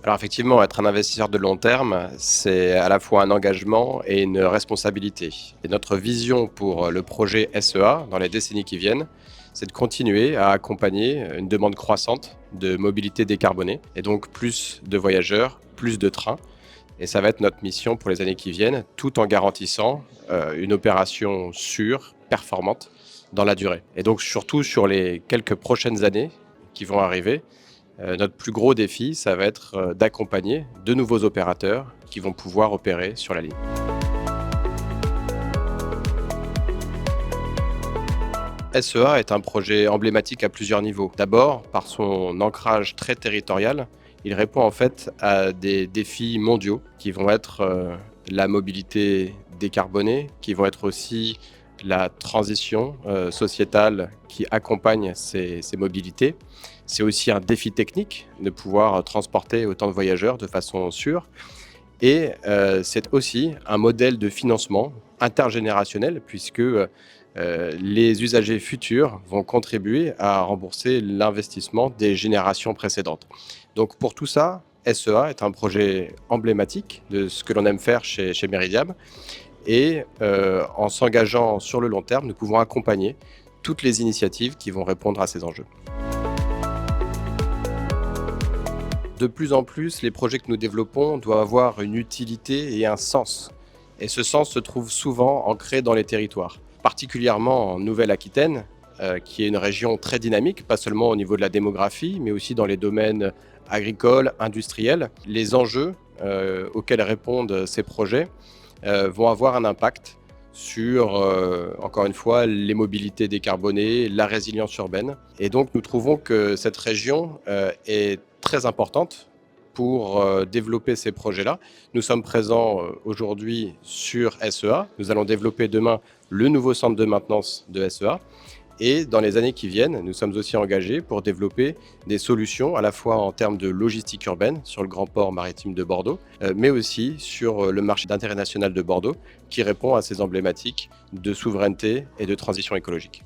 Alors effectivement, être un investisseur de long terme, c'est à la fois un engagement et une responsabilité. Et notre vision pour le projet SEA dans les décennies qui viennent, c'est de continuer à accompagner une demande croissante de mobilité décarbonée et donc plus de voyageurs, plus de trains. Et ça va être notre mission pour les années qui viennent, tout en garantissant une opération sûre, performante dans la durée. Et donc surtout sur les quelques prochaines années qui vont arriver, notre plus gros défi, ça va être d'accompagner de nouveaux opérateurs qui vont pouvoir opérer sur la ligne. SEA est un projet emblématique à plusieurs niveaux. D'abord, par son ancrage très territorial, il répond en fait à des défis mondiaux qui vont être la mobilité décarbonée, qui vont être aussi la transition sociétale qui accompagne ces mobilités. C'est aussi un défi technique de pouvoir transporter autant de voyageurs de façon sûre. Et c'est aussi un modèle de financement intergénérationnel puisque les usagers futurs vont contribuer à rembourser l'investissement des générations précédentes. Donc pour tout ça, SEA est un projet emblématique de ce que l'on aime faire chez Meridiam. Et en s'engageant sur le long terme, nous pouvons accompagner toutes les initiatives qui vont répondre à ces enjeux. De plus en plus, les projets que nous développons doivent avoir une utilité et un sens. Et ce sens se trouve souvent ancré dans les territoires, particulièrement en Nouvelle-Aquitaine, qui est une région très dynamique, pas seulement au niveau de la démographie, mais aussi dans les domaines agricoles, industriels. Les enjeux auxquels répondent ces projets vont avoir un impact sur, encore une fois, les mobilités décarbonées, la résilience urbaine. Et donc, nous trouvons que cette région est très importante pour développer ces projets-là. Nous sommes présents aujourd'hui sur SEA. Nous allons développer demain le nouveau centre de maintenance de SEA. Et dans les années qui viennent, nous sommes aussi engagés pour développer des solutions à la fois en termes de logistique urbaine sur le grand port maritime de Bordeaux, mais aussi sur le marché d'intérêt national de Bordeaux qui répond à ces emblématiques de souveraineté et de transition écologique.